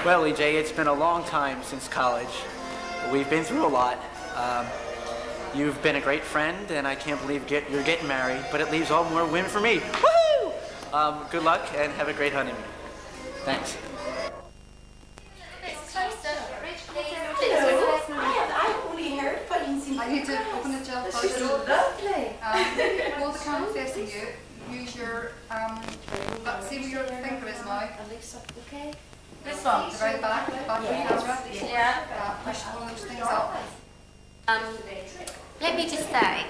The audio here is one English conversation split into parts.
Well, EJ, it's been a long time since college. We've been through a lot. You've been a great friend, and I can't believe you're getting married, but it leaves all more win for me. Woo! Good luck, and have a great honeymoon. Thanks. I need to open the gel first. Lovely. Hold the camera facing you. Use your, see where your finger is now. Okay. This one, the very back of the camera. Yeah. Push one of those things up. Let me just say,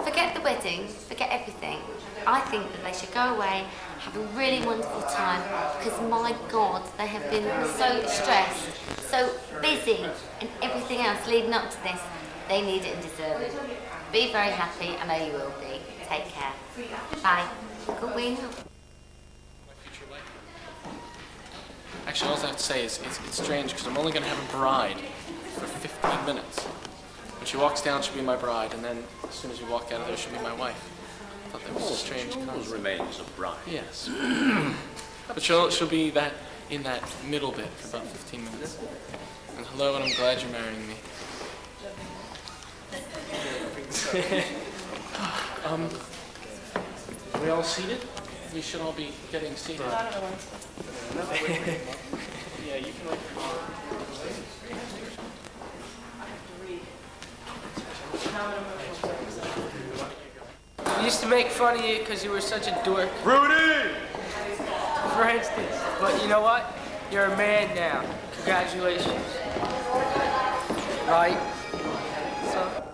forget the wedding, forget everything. I think that they should go away, have a really wonderful time, because my God, they have been so stressed, so busy, and everything else leading up to this. They need it and deserve it. Be very happy, I know you will be. Take care. Bye. Good week. Actually, all I have to say is it's strange because I'm only going to have a bride for 15 minutes. When she walks down, she'll be my bride, and then as soon as we walk out of there, she'll be my wife. I thought that was a strange concept. Remains a bride. Yes. But she'll be in that middle bit for about 15 minutes. And hello, and I'm glad you're marrying me. Are we all seated? We should all be getting seated. Yeah, you can. We used to make fun of you because you were such a dork. Rudy! For instance. But you know what? You're a man now. Congratulations. Right? So.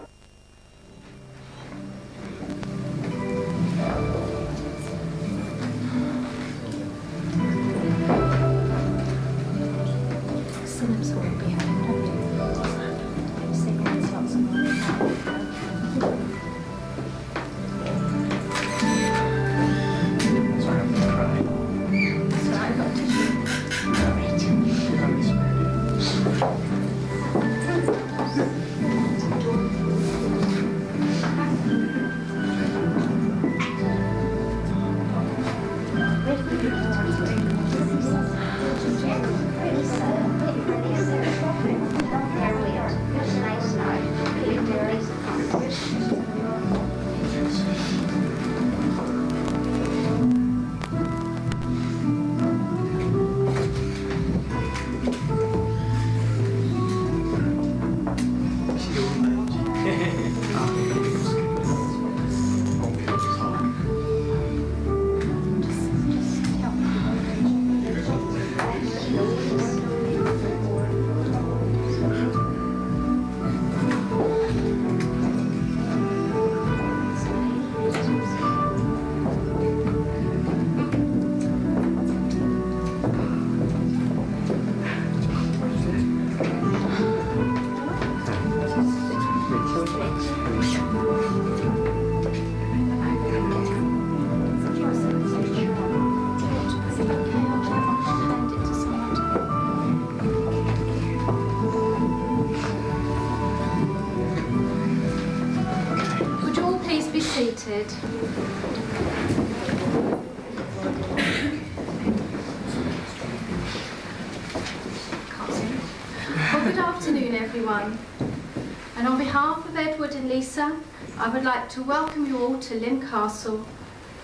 And on behalf of Edward and Lisa, I would like to welcome you all to Lynn Castle,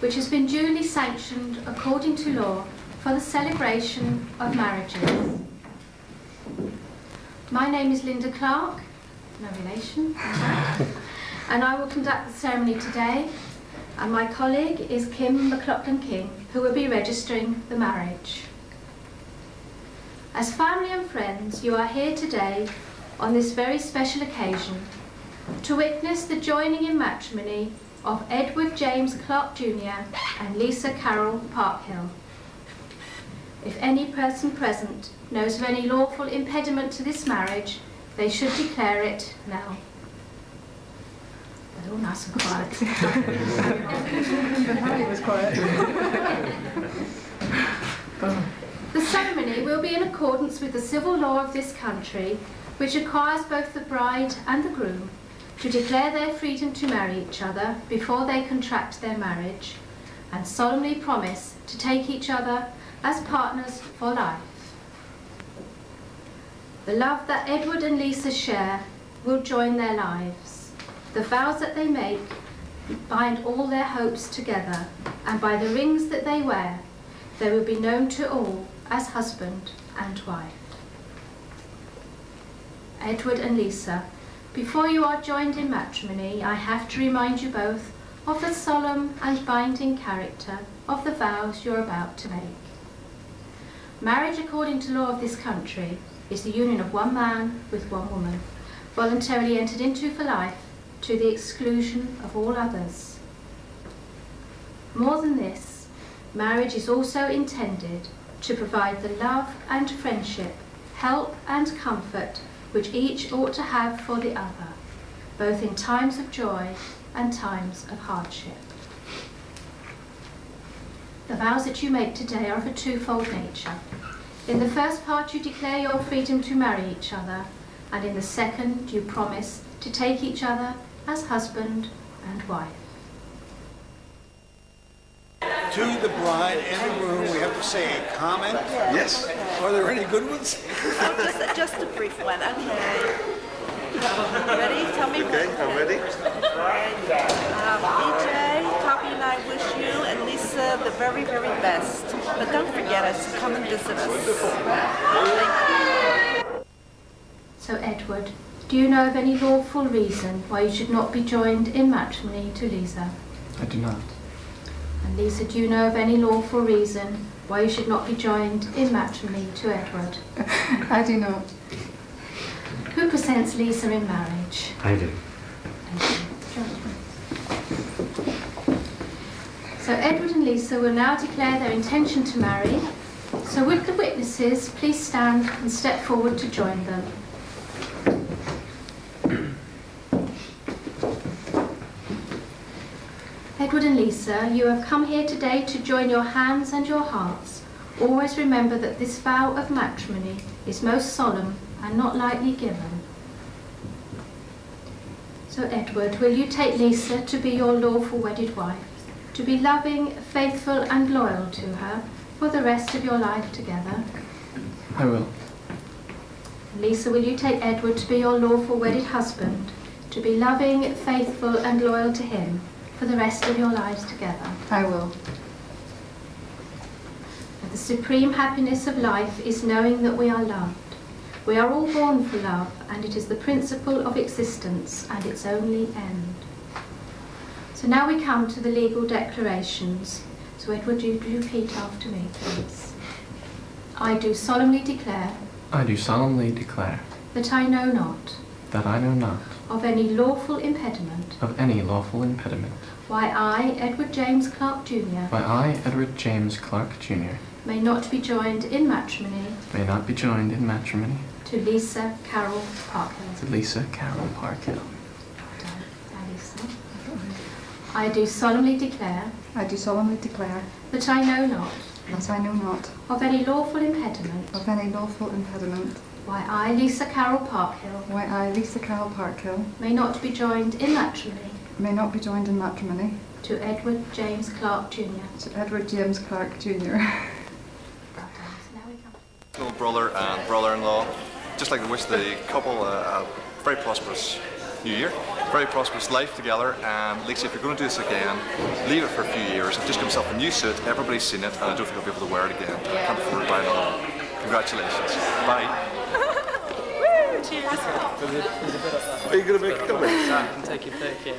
which has been duly sanctioned according to law for the celebration of marriages. My name is Linda Clark, no relation, and I will conduct the ceremony today, and my colleague is Kim McLaughlin-King, who will be registering the marriage. As family and friends, you are here today on this very special occasion to witness the joining in matrimony of Edward James Clark Jr. and Lisa Carol Parkhill. If any person present knows of any lawful impediment to this marriage, they should declare it now. They're all nice and quiet. The ceremony will be in accordance with the civil law of this country, which requires both the bride and the groom to declare their freedom to marry each other before they contract their marriage and solemnly promise to take each other as partners for life. The love that Edward and Lisa share will join their lives. The vows that they make bind all their hopes together, and by the rings that they wear, they will be known to all as husband and wife. Edward and Lisa, before you are joined in matrimony, I have to remind you both of the solemn and binding character of the vows you're about to make. Marriage, according to law of this country, is the union of one man with one woman, voluntarily entered into for life, to the exclusion of all others. More than this, marriage is also intended to provide the love and friendship, help and comfort which each ought to have for the other, both in times of joy and times of hardship. The vows that you make today are of a twofold nature. In the first part, you declare your freedom to marry each other, and in the second, you promise to take each other as husband and wife. To the bride in the room, we have to say a comment. Yes. Are there any good ones? Just a brief one, okay. Ready? Tell me Okay, what. I'm ready. EJ, Poppy and I wish you and Lisa the very, very best. But don't forget us, come and visit us. Thank you. So Edward, do you know of any lawful reason why you should not be joined in matrimony to Lisa? I do not. And Lisa, do you know of any lawful reason why you should not be joined in matrimony to Edward? I do not. Who presents Lisa in marriage? I do. So Edward and Lisa will now declare their intention to marry. So would the witnesses please stand and step forward to join them? Edward and Lisa, you have come here today to join your hands and your hearts. Always remember that this vow of matrimony is most solemn and not lightly given. So Edward, will you take Lisa to be your lawful wedded wife, to be loving, faithful and loyal to her for the rest of your life together? I will. Lisa, will you take Edward to be your lawful wedded husband, to be loving, faithful and loyal to him for the rest of your lives together? I will. The supreme happiness of life is knowing that we are loved. We are all born for love, and it is the principle of existence and its only end. So now we come to the legal declarations. So Edward, you repeat after me, please. I do solemnly declare. I do solemnly declare. That I know not. That I know not. Of any lawful impediment. Of any lawful impediment. Why I, Edward James Clark Jr. Why I, Edward James Clark Jr. May not be joined in matrimony. May not be joined in matrimony. To Lisa Carroll Parkhill. To Lisa Carroll Parkhill. Lisa. I do solemnly declare. I do solemnly declare. That I know not. That I know not. Of any lawful impediment. Of any lawful impediment. Why I, Lisa Carroll Parkhill. Why I, Lisa Carroll Parkhill. May not be joined in matrimony. May not be joined in matrimony. To Edward James Clark Jr. To Edward James Clark Jr. Little brother and brother-in-law. Just like to wish the couple a very prosperous new year, very prosperous life together. And Lisa, if you're going to do this again, leave it for a few years. Just give yourself a new suit. Everybody's seen it, and I don't think I'll be able to wear it again. I can't afford to buy another one. Congratulations. Bye. Woo! Cheers. Are you going to make a comment? I can take your pick, yeah.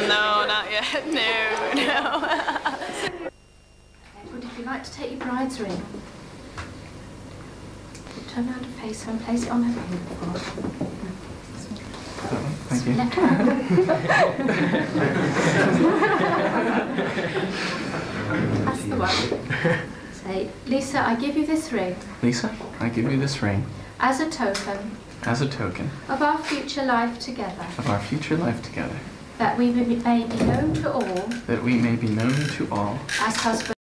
No, not yet. No. Edward, if you'd like to take your bride's ring, turn around and face her and place it on her finger for her. Thank you. Left hand. That's the one. Say, Lisa, I give you this ring. Lisa, I give you this ring. As a token. As a token. Of our future life together. Of our future life together. That we may be known to all. That we may be known to all. As husband.